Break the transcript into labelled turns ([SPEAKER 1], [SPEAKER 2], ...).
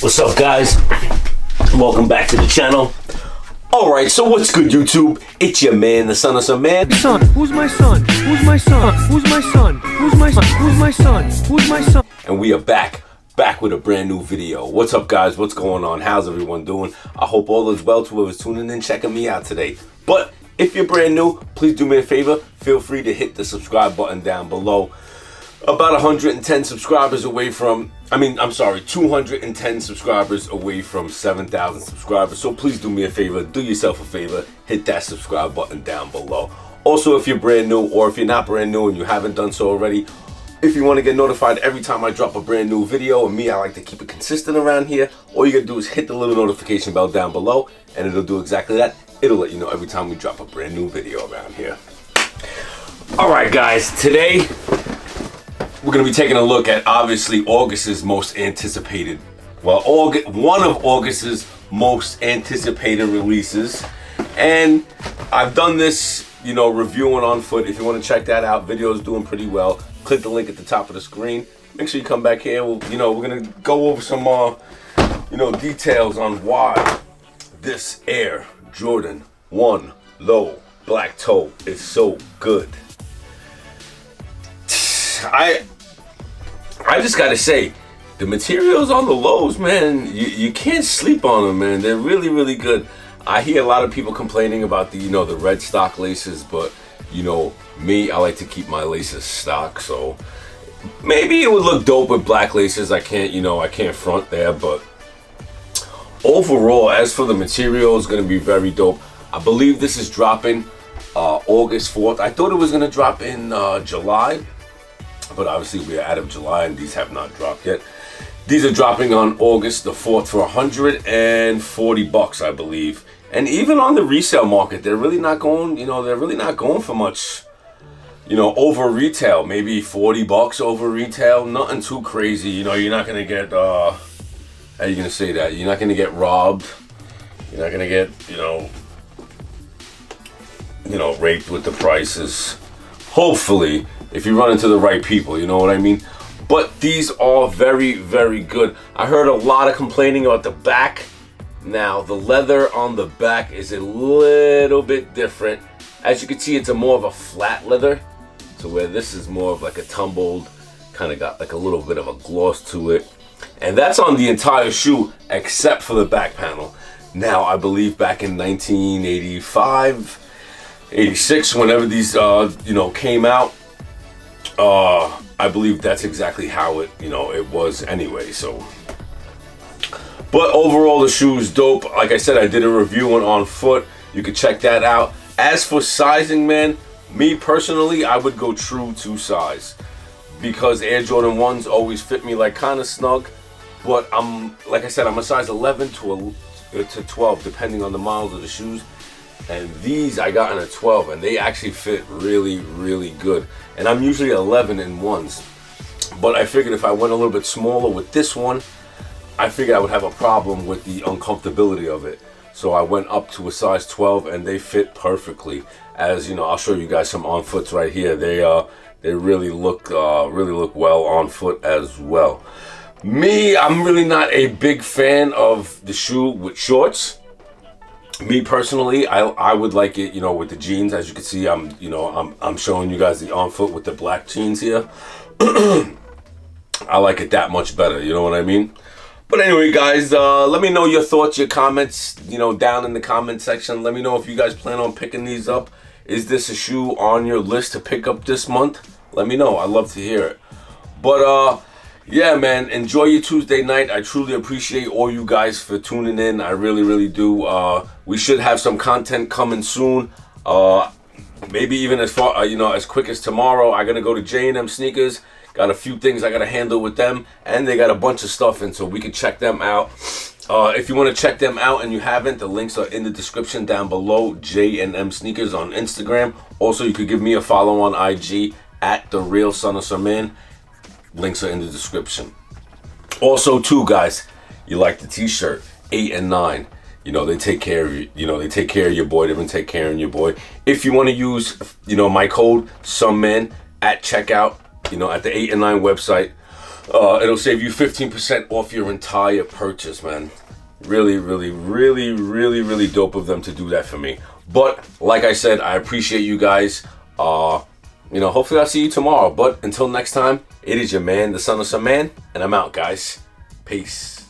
[SPEAKER 1] What's up, guys? Welcome back to the channel. Alright, so what's good, YouTube? It's your man, the son of some man.
[SPEAKER 2] Son, who's my son? Who's my son? Who's my son? Who's my son? Who's my son? Who's my son?
[SPEAKER 1] And we are back with a brand new video. What's up, guys? What's going on? How's everyone doing? I hope all is well to whoever's tuning in, checking me out today. But if you're brand new, please do me a favor. Feel free to hit the subscribe button down below. About 110 subscribers away from, 210 subscribers away from 7,000 subscribers. So please do me a favor, do yourself a favor, hit that subscribe button down below. Also, if you're brand new, or if you're not brand new and you haven't done so already, if you want to get notified every time I drop a brand new video, and me, I like to keep it consistent around here, all you gotta do is hit the little notification bell down below, and it'll do exactly that. It'll let you know every time we drop a brand new video around here. Alright, guys, today we're going to be taking a look at, obviously, August's most anticipated, one of August's most anticipated releases. And I've done this, reviewing on foot. If you want to check that out, video's doing pretty well. Click the link at the top of the screen. Make sure you come back here. We're going to go over some, details on why this Air Jordan 1 Low Black Toe is so good. I just gotta say, the materials on the lows, man, you can't sleep on them, man. They're really, really good. I hear a lot of people complaining about the, the red stock laces, but, me, I like to keep my laces stock, so maybe it would look dope with black laces. I can't front there, but overall, as for the material, it's gonna be very dope. I believe this is dropping August 4th. I thought it was gonna drop in July, but obviously we are out of July and these have not dropped yet. These are dropping on August the 4th for $140, I believe. And even on the resale market, they're really not going, for much, over retail. Maybe $40 over retail, nothing too crazy. You're not gonna get, how are you gonna say that? You're not gonna get robbed. You're not gonna get, raped with the prices. Hopefully, if you run into the right people, you know what I mean? But these are very, very good. I heard a lot of complaining about the back. Now, the leather on the back is a little bit different. As you can see, it's more of a flat leather. So where this is more of like a tumbled, kind of got like a little bit of a gloss to it. And that's on the entire shoe, except for the back panel. Now, I believe back in 1985, 86, whenever these, came out, I believe that's exactly how it, it was anyway, so. But overall, the shoe is dope. Like I said, I did a review on foot. You can check that out. As for sizing, man, me personally, I would go true to size. Because Air Jordan 1s always fit me like kind of snug. But like I said, I'm a size 11 to 12, depending on the models of the shoes. And these I got in a 12, and they actually fit really, really good. And I'm usually 11 in ones. But I figured if I went a little bit smaller with this one, I figured I would have a problem with the uncomfortability of it. So I went up to a size 12, and they fit perfectly. As I'll show you guys some on foots right here. They really look well on foot as well. Me, I'm really not a big fan of the shoe with shorts. Me personally, I would like it, with the jeans. As you can see, I'm showing you guys the on foot with the black jeans here. I like it that much better, you know what I mean? But anyway, guys, let me know your thoughts, your comments, down in the comment section. Let me know if you guys plan on picking these up. Is this a shoe on your list to pick up this month? Let me know. I'd love to hear it. But yeah, man, enjoy your Tuesday night. I truly appreciate all you guys for tuning in. I really, really do. We should have some content coming soon. Maybe even as far, as quick as tomorrow. I gotta go to J&M Sneakers. Got a few things I gotta handle with them, and they got a bunch of stuff in, so we can check them out. If you want to check them out and you haven't, the links are in the description down below. J&M Sneakers on Instagram. Also, you could give me a follow on IG at THEREALSONOFSOMEMAN. Links are in the description. Also, too, guys, you like the t-shirt 8 and 9. They take care of you. They take care of your boy. They've been taking care of your boy. If you want to use, my code SOMEMAN at checkout, at the 8 and 9 website, It'll save you 15% off your entire purchase, man. Really, really, really, really, really dope of them to do that for me. But like I said, I appreciate you guys. Hopefully I'll see you tomorrow. But until next time, it is your man, the son of some man, and I'm out, guys. Peace.